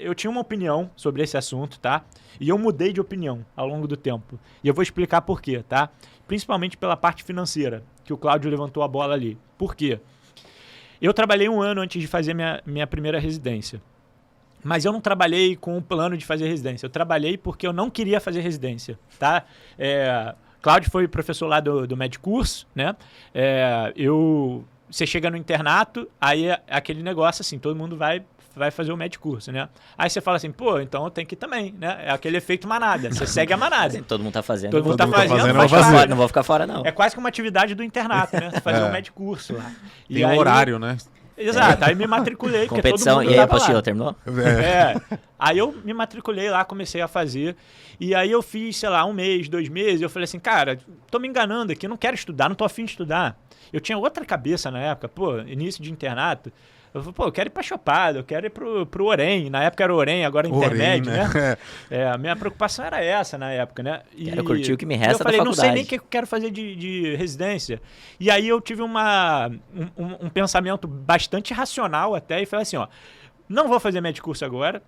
Eu tinha uma opinião sobre esse assunto, tá? E eu mudei de opinião ao longo do tempo. E eu vou explicar por quê, tá? Principalmente pela parte financeira, que o Cláudio levantou a bola ali. Por quê? Eu trabalhei 1 ano antes de fazer minha primeira residência. Mas eu não trabalhei com o plano de fazer residência. Eu trabalhei porque eu não queria fazer residência, tá? Cláudio foi professor lá do Medcurso, né? Você chega no internato, aí é aquele negócio assim, todo mundo vai fazer o Medcurso, né? Aí você fala assim, pô, então eu tenho que ir também, né? É aquele efeito manada, você segue a manada. Todo mundo tá fazendo. Todo mundo tá fazendo, não vou ficar fora, não. É quase que uma atividade do internato, né? Você fazer o Medcurso lá. Tem um horário, né? Exato, aí me matriculei. Competição, e aí a apostila terminou? Aí eu me matriculei lá, comecei a fazer, e aí eu fiz, sei lá, 1 mês, 2 meses, eu falei assim, cara, tô me enganando aqui, não quero estudar, não tô afim de estudar. Eu tinha outra cabeça na época, pô, início de internato, eu falei, pô, eu quero ir pra Chopada, eu quero ir pro Orem, na época era Orem, agora Intermédio, né? A minha preocupação era essa na época, né? Quero curtir o que me resta da faculdade. Eu falei, não sei nem o que eu quero fazer de residência. E aí eu tive um pensamento bastante racional até, e falei assim, ó, não vou fazer Medcurso agora,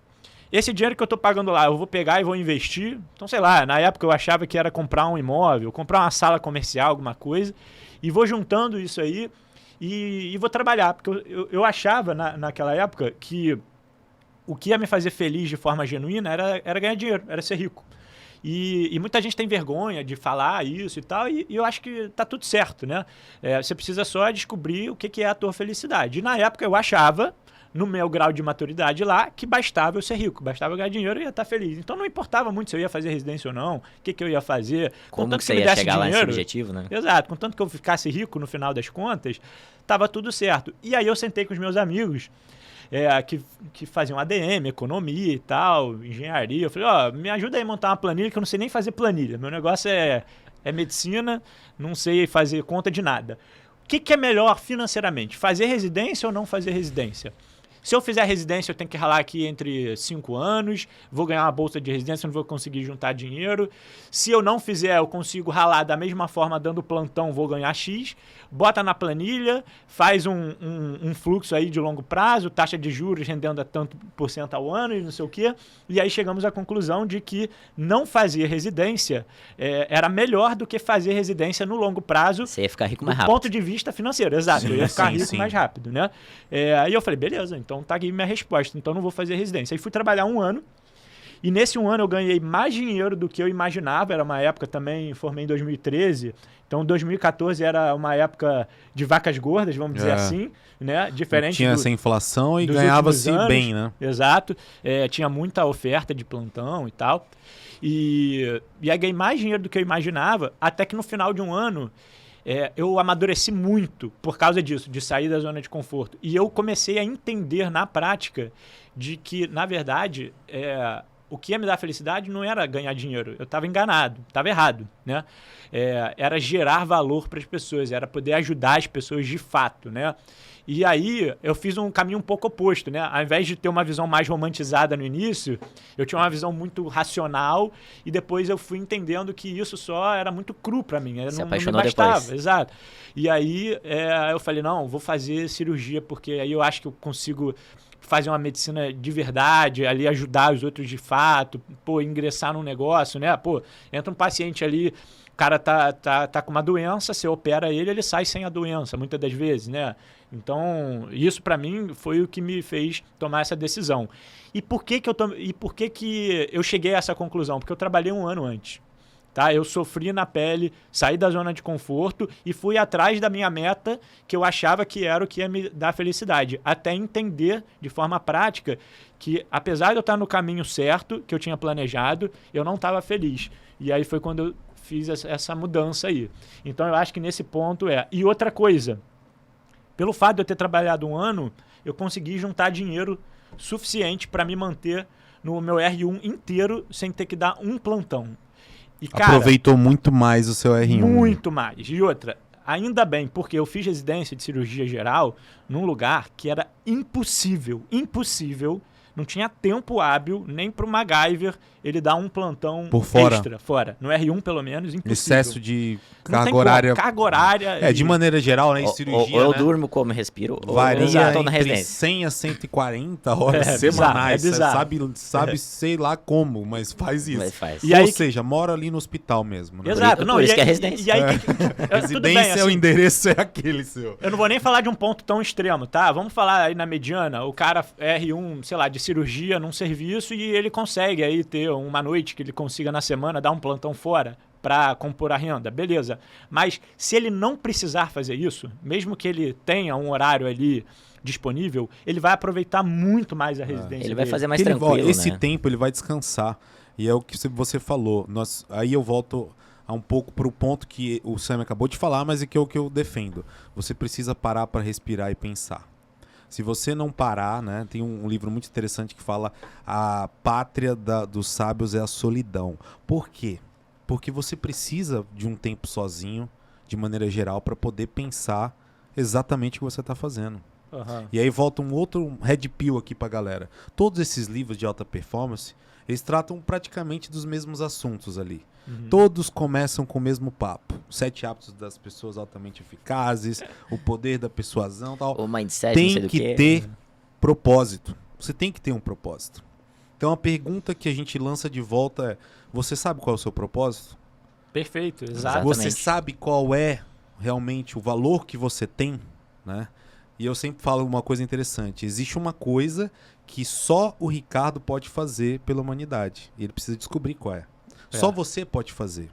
esse dinheiro que eu tô pagando lá, eu vou pegar e vou investir. Então, sei lá, na época eu achava que era comprar um imóvel, comprar uma sala comercial, alguma coisa, e vou juntando isso aí e vou trabalhar. Porque eu achava naquela época que o que ia me fazer feliz de forma genuína era ganhar dinheiro, era ser rico. E muita gente tem vergonha de falar isso e tal, e eu acho que tá tudo certo, né? Você precisa só descobrir o que é a tua felicidade. E na época eu achava, no meu grau de maturidade lá, que bastava eu ser rico, bastava eu ganhar dinheiro e ia estar feliz. Então não importava muito se eu ia fazer residência ou não, o que eu ia fazer. Como que você ia chegar lá nesse objetivo, né? Exato, contanto que eu ficasse rico no final das contas, tava tudo certo. E aí eu sentei com os meus amigos, que faziam ADM, economia e tal, engenharia. Eu falei, ó, me ajuda aí a montar uma planilha, que eu não sei nem fazer planilha. Meu negócio é medicina, não sei fazer conta de nada. O que é melhor financeiramente? Fazer residência ou não fazer residência? Se eu fizer residência, eu tenho que ralar aqui entre 5 anos, vou ganhar uma bolsa de residência, não vou conseguir juntar dinheiro. Se eu não fizer, eu consigo ralar da mesma forma, dando plantão, vou ganhar X. Bota na planilha, faz um fluxo aí de longo prazo, taxa de juros rendendo a tanto por cento ao ano e não sei o quê. E aí chegamos à conclusão de que não fazer residência era melhor do que fazer residência no longo prazo. Você ia ficar rico mais rápido. Do ponto de vista financeiro, exato. Eu ia ficar rico mais rápido, né? Aí eu falei, beleza, então tá aqui minha resposta, então não vou fazer residência. Aí fui trabalhar 1 ano, e nesse 1 ano eu ganhei mais dinheiro do que eu imaginava. Era uma época também, formei em 2013, então 2014 era uma época de vacas gordas, vamos dizer assim, né? Diferente. Tinha essa inflação e ganhava-se bem, né? Exato, tinha muita oferta de plantão e tal, e aí ganhei mais dinheiro do que eu imaginava, até que no final de 1 ano, eu amadureci muito por causa disso, de sair da zona de conforto. E eu comecei a entender na prática de que, na verdade, o que ia me dar felicidade não era ganhar dinheiro. Eu estava enganado, estava errado, né? Era gerar valor para as pessoas, era poder ajudar as pessoas de fato, né? E aí eu fiz um caminho um pouco oposto, né? Ao invés de ter uma visão mais romantizada no início, eu tinha uma visão muito racional, e depois eu fui entendendo que isso só era muito cru para mim. Se não apaixonou me bastava, depois. exato. E aí eu falei, não, vou fazer cirurgia, porque aí eu acho que eu consigo fazer uma medicina de verdade, ali ajudar os outros de fato, ingressar num negócio, né? Entra um paciente ali, o cara tá com uma doença, você opera ele sai sem a doença, muitas das vezes, né? Então, isso para mim foi o que me fez tomar essa decisão. E por que eu cheguei a essa conclusão? Porque eu trabalhei 1 ano antes. Tá? Eu sofri na pele, saí da zona de conforto e fui atrás da minha meta, que eu achava que era o que ia me dar felicidade. Até entender de forma prática que, apesar de eu estar no caminho certo, que eu tinha planejado, eu não estava feliz. E aí foi quando eu fiz essa mudança aí. Então eu acho que nesse ponto E outra coisa, pelo fato de eu ter trabalhado 1 ano, eu consegui juntar dinheiro suficiente para me manter no meu R1 inteiro sem ter que dar um plantão. E, cara, aproveitou muito mais o seu R1. Muito mais. E outra, ainda bem, porque eu fiz residência de cirurgia geral num lugar que era impossível Não tinha tempo hábil nem pro MacGyver ele dar um plantão por fora. Extra fora. No R1, pelo menos, impossível. Excesso de carga horária. Carga horária. De maneira geral, né? Em cirurgia, ou eu né? durmo, como respiro, varia ou eu tô na entre residência. 100 a 140 horas semanais. Sabe sei lá como, mas faz isso. Mas faz. Ou seja, mora ali no hospital mesmo. Né? Exato. Por isso que é residência. E aí, residência, bem, o endereço é aquele seu. Eu não vou nem falar de um ponto tão extremo, tá? Vamos falar aí na mediana, o cara R1, sei lá, de cirurgia num serviço e ele consegue aí ter uma noite que ele consiga na semana dar um plantão fora para compor a renda, beleza. Mas se ele não precisar fazer isso, mesmo que ele tenha um horário ali disponível, ele vai aproveitar muito mais a residência. Ele vai fazer mais Porque tranquilo, esse tempo ele vai descansar. E é o que você falou. Aí eu volto um pouco para o ponto que o Sam acabou de falar, mas é que é o que eu defendo. Você precisa parar para respirar e pensar. Se você não parar, né, tem um livro muito interessante que fala a pátria dos sábios é a solidão. Por quê? Porque você precisa de um tempo sozinho, de maneira geral, para poder pensar exatamente o que você está fazendo. Uhum. E aí volta um outro red pill aqui para a galera. Todos esses livros de alta performance, eles tratam praticamente dos mesmos assuntos ali. Todos começam com o mesmo papo. 7 hábitos das pessoas altamente eficazes, o poder da persuasão, tal. O mindset, tem não sei do que ter propósito. Você tem que ter um propósito. Então a pergunta que a gente lança de volta é: você sabe qual é o seu propósito? Perfeito, exatamente. Você sabe qual é realmente o valor que você tem, né? E eu sempre falo uma coisa interessante. Existe uma coisa que só o Ricardo pode fazer pela humanidade. E ele precisa descobrir qual é. Só você pode fazer.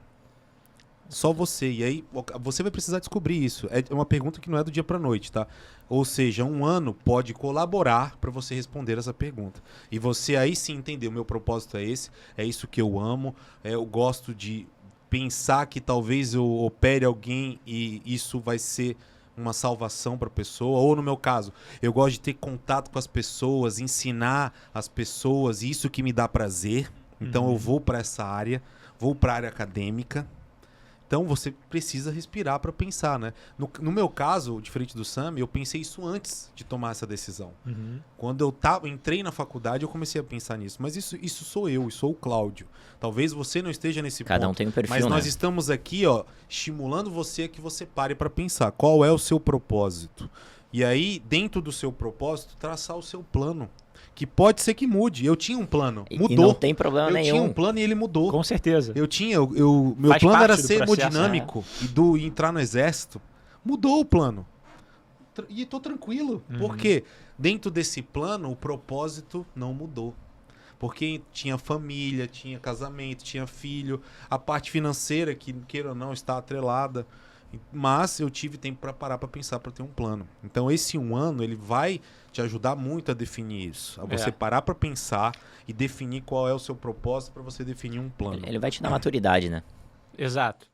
Só você. E aí você vai precisar descobrir isso. É uma pergunta que não é do dia para noite, tá? Ou seja, um ano pode colaborar para você responder essa pergunta. E você aí sim entender, o meu propósito é esse, é isso que eu amo, eu gosto de pensar que talvez eu opere alguém e isso vai ser uma salvação para a pessoa, ou no meu caso, eu gosto de ter contato com as pessoas, ensinar as pessoas, isso que me dá prazer. Então eu vou para essa área, vou para a área acadêmica. Então você precisa respirar para pensar, né? No meu caso, diferente do Sam, eu pensei isso antes de tomar essa decisão. Quando eu entrei na faculdade, eu comecei a pensar nisso. Mas isso sou eu, sou o Cláudio. Talvez você não esteja nesse ponto. Cada um tem um perfil, mas nós né? estamos aqui, ó, estimulando você a que você pare para pensar. Qual é o seu propósito? E aí, dentro do seu propósito, traçar o seu plano. Que pode ser que mude. Eu tinha um plano, mudou. E não tem problema nenhum. Eu tinha um plano e ele mudou. Com certeza. Eu tinha, meu plano era ser hemodinâmico e entrar no exército. Mudou o plano. E tô tranquilo. Porque dentro desse plano, o propósito não mudou. Porque tinha família, tinha casamento, tinha filho. A parte financeira, que queira ou não, está atrelada. Mas eu tive tempo para parar para pensar, para ter um plano. Então esse um ano ele vai te ajudar muito a definir isso, a você parar para pensar e definir qual é o seu propósito para você definir um plano. Ele vai te dar maturidade, né? Exato.